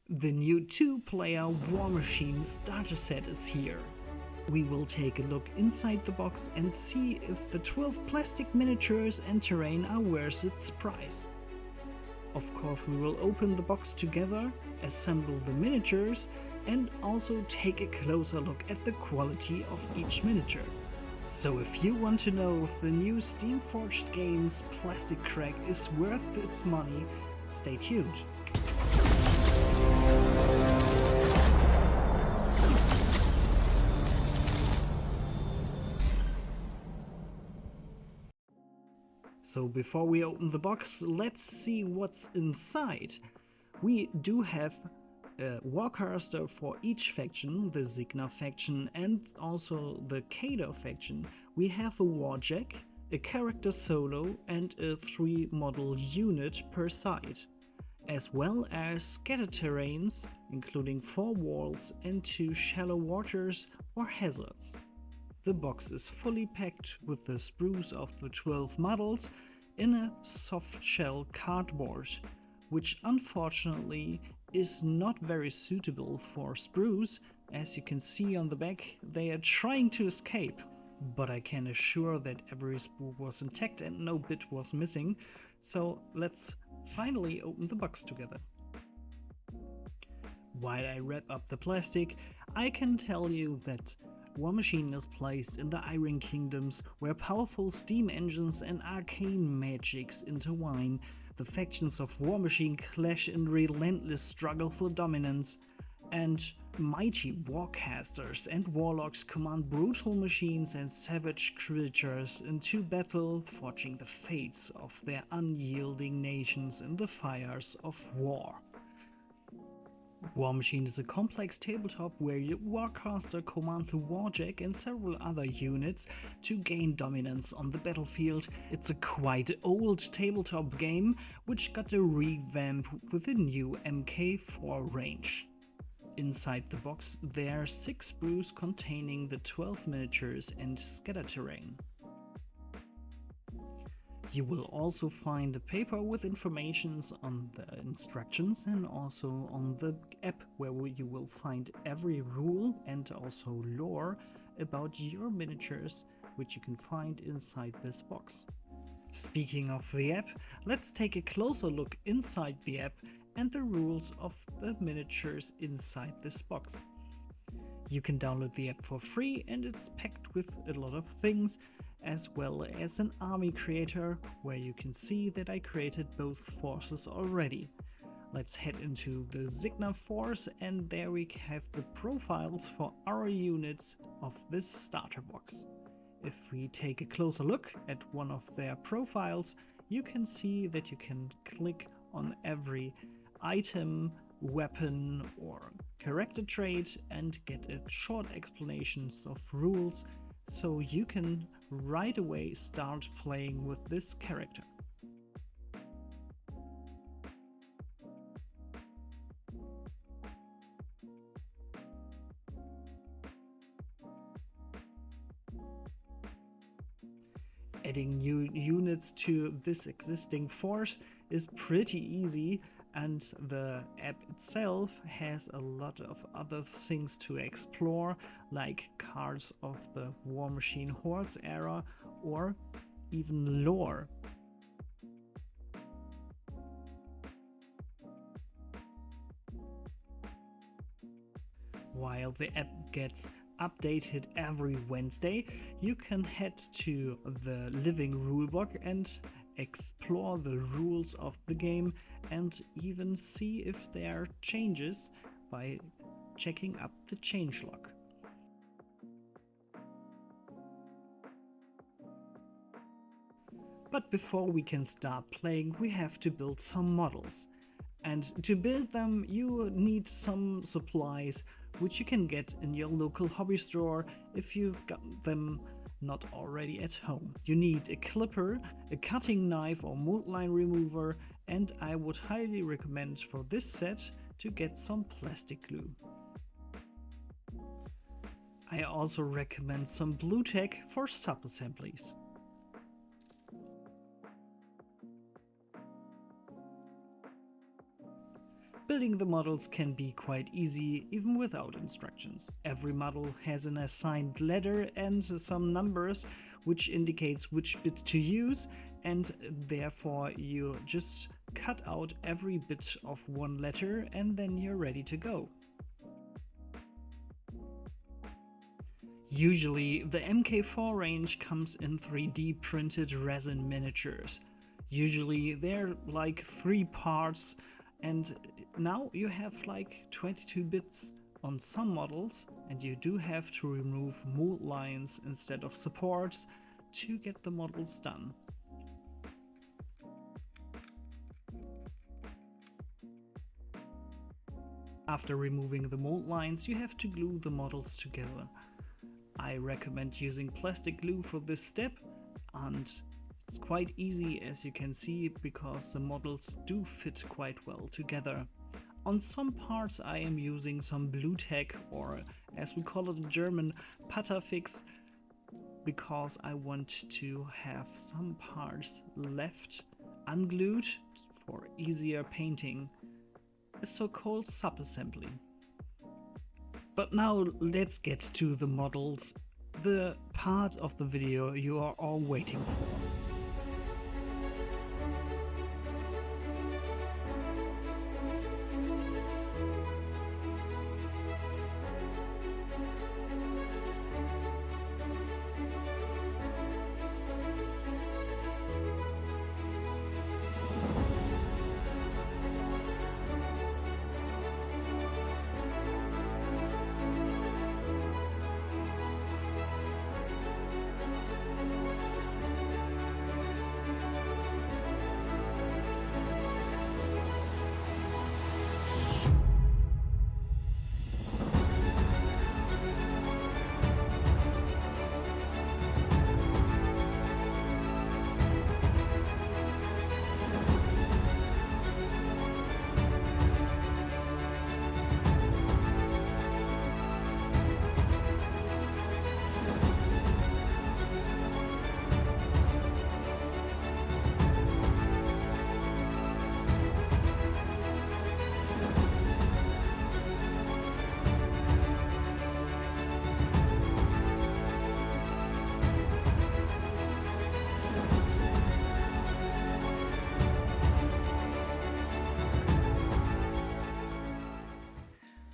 The new 2-player Warmachine starter set is here. We will take a look inside the box and see if the 12 plastic miniatures and terrain are worth its price. Of course, we will open the box together, assemble the miniatures, and also take a closer look at the quality of each miniature. So if you want to know if the new Steamforged game's plastic crack is worth its money, stay tuned. So before we open the box, let's see what's inside. We do have a Warcaster for each faction, the Cygnar faction and also the Khador faction. We have a Warjack, a character solo and a 3-model unit per side, as well as scattered terrains, including 4 walls and 2 shallow waters or hazards. The box is fully packed with the sprues of the 12 models in a soft shell cardboard, which unfortunately is not very suitable for sprues. As you can see on the back, they are trying to escape, but I can assure that every sprue was intact and no bit was missing. So let's finally open the box together. While I wrap up the plastic, I can tell you that Warmachine is placed in the Iron Kingdoms, where powerful steam engines and arcane magics intertwine. The factions of Warmachine clash in relentless struggle for dominance, and mighty warcasters and warlocks command brutal machines and savage creatures into battle, forging the fates of their unyielding nations in the fires of war. Warmachine is a complex tabletop where your Warcaster commands a Warjack and several other units to gain dominance on the battlefield. It's a quite old tabletop game which got a revamp with a new MK4 range. Inside the box there are 6 sprues containing the 12 miniatures and scatter terrain. You will also find a paper with informations on the instructions and also on the app, where you will find every rule and also lore about your miniatures, which you can find inside this box. Speaking of the app, let's take a closer look inside the app and the rules of the miniatures inside this box. You can download the app for free and it's packed with a lot of things, as well as an army creator, where you can see that I created both forces already. Let's head into the Cygnar force, and there we have the profiles for our units of this starter box. If we take a closer look at one of their profiles, you can see that you can click on every item, weapon or character trait and get a short explanations of rules, so you can right away start playing with this character. Adding new units to this existing force is pretty easy, and the app itself has a lot of other things to explore, like cards of the Warmachine Hordes era or even lore. While the app gets updated every Wednesday, you can head to the living rulebook and explore the rules of the game and even see if there are changes by checking up the changelog. But before we can start playing, we have to build some models. And to build them, you need some supplies, which you can get in your local hobby store if you got them not already at home. You need a clipper, a cutting knife or mold line remover, and I would highly recommend for this set to get some plastic glue. I also recommend some blue tack for sub-assemblies. Building the models can be quite easy even without instructions. Every model has an assigned letter and some numbers which indicates which bit to use, and therefore you just cut out every bit of one letter and then you're ready to go. Usually the MK4 range comes in 3D printed resin miniatures. Usually they're like 3 parts, and now you have like 22 bits on some models, and you do have to remove mold lines instead of supports to get the models done. After removing the mold lines, you have to glue the models together. I recommend using plastic glue for this step, and it's quite easy, as you can see, because the models do fit quite well together. On some parts I am using some blue tack, or as we call it in German, Patafix, because I want to have some parts left unglued for easier painting, a so-called sub-assembly. But now let's get to the models, the part of the video you are all waiting for.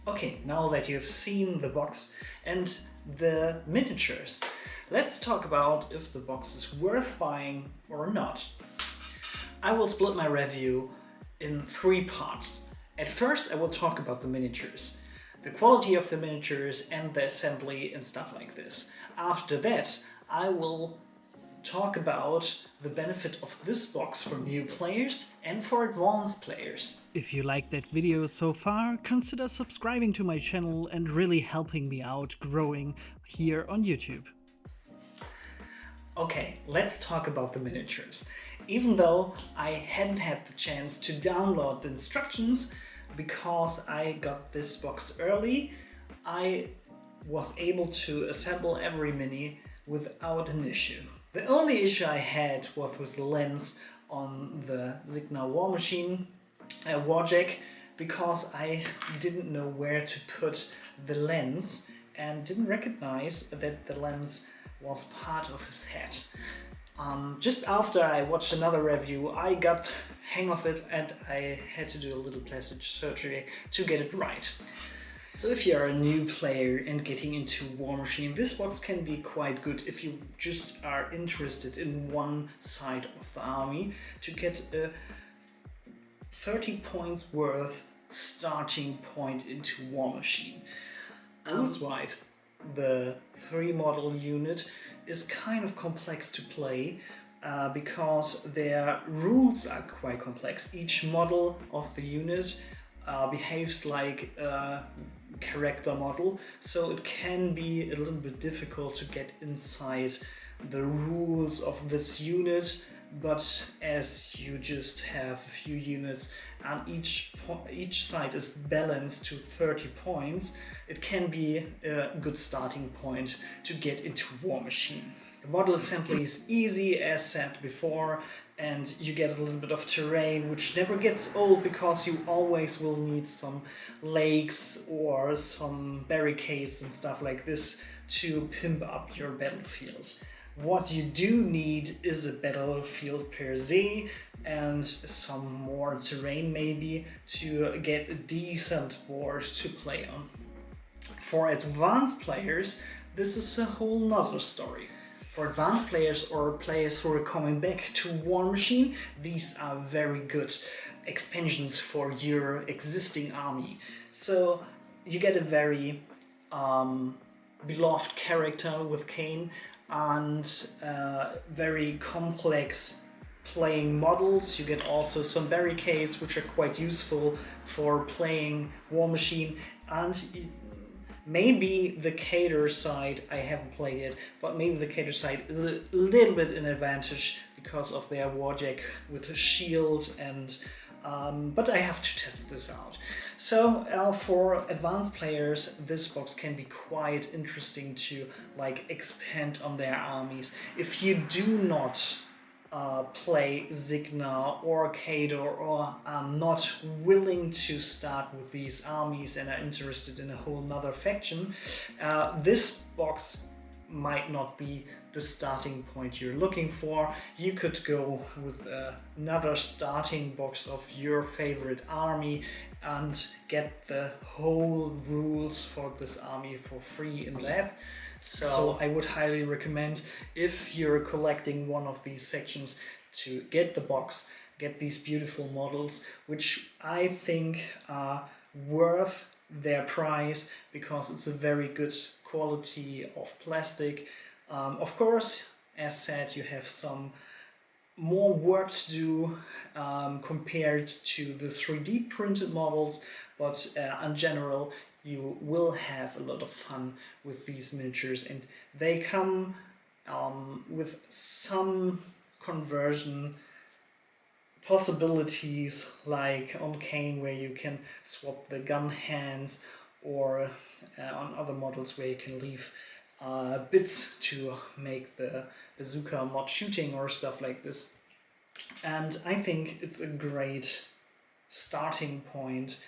Okay, now that you've seen the box and the miniatures, let's talk about if the box is worth buying or not. I will split my review in 3 parts. At first I will talk about the miniatures, the quality of the miniatures and the assembly and stuff like this. After that I will talk about the benefit of this box for new players and for advanced players. If you liked that video so far, consider subscribing to my channel and really helping me out growing here on YouTube. Okay, let's talk about the miniatures. Even though I hadn't had the chance to download the instructions because I got this box early, I was able to assemble every mini without an issue. The only issue I had was with the lens on the Cygnar Warmachine Warjack, because I didn't know where to put the lens and didn't recognize that the lens was part of his head. Just after I watched another review, I got hang of it and I had to do a little plastic surgery to get it right. So if you're a new player and getting into Warmachine, this box can be quite good if you just are interested in one side of the army to get a 30 points worth starting point into Warmachine. Rules-wise, the 3 model unit is kind of complex to play because their rules are quite complex. Each model of the unit behaves like a character model, so it can be a little bit difficult to get inside the rules of this unit, but as you just have a few units and each side is balanced to 30 points, it can be a good starting point to get into Warmachine. The model assembly is easy, as said before, and you get a little bit of terrain which never gets old because you always will need some lakes or some barricades and stuff like this to pimp up your battlefield. What you do need is a battlefield per se and some more terrain maybe to get a decent board to play on. For advanced players, this is a whole nother story. For advanced players or players who are coming back to Warmachine, these are very good expansions for your existing army. So you get a very beloved character with Kane and very complex playing models. You get also some barricades which are quite useful for playing Warmachine, and maybe the Khador side, I haven't played it, but maybe the Khador side is a little bit an advantage because of their warjack with a shield, and but I have to test this out. So for advanced players, this box can be quite interesting to like expand on their armies. If you do not play Cygnar or Khador, or are not willing to start with these armies and are interested in a whole nother faction, this box might not be the starting point you're looking for. You could go with another starting box of your favorite army and get the whole rules for this army for free in lab. So I would highly recommend, if you're collecting one of these factions, to get the box, get these beautiful models, which I think are worth their price because it's a very good quality of plastic. Of course, as said, you have some more work to do compared to the 3D printed models, but in general you will have a lot of fun with these miniatures, and they come with some conversion possibilities, like on Kane where you can swap the gun hands, or on other models where you can leave bits to make the bazooka not shooting or stuff like this. And I think it's a great starting point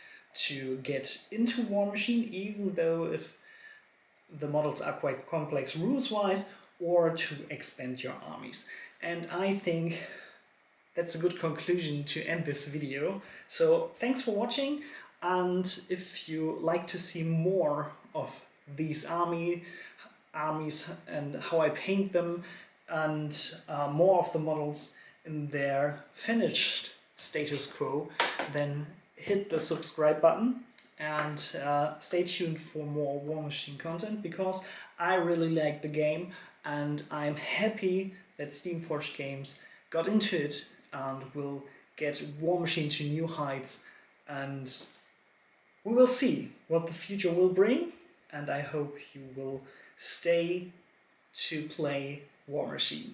to get into Warmachine, even though if the models are quite complex rules-wise, or to expand your armies. And I think that's a good conclusion to end this video. So thanks for watching, and if you like to see more of these armies and how I paint them, and more of the models in their finished status quo, then hit the subscribe button and stay tuned for more Warmachine content, because I really like the game and I'm happy that Steamforged Games got into it and will get Warmachine to new heights, and we will see what the future will bring, and I hope you will stay to play Warmachine.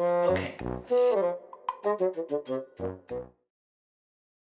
Okay.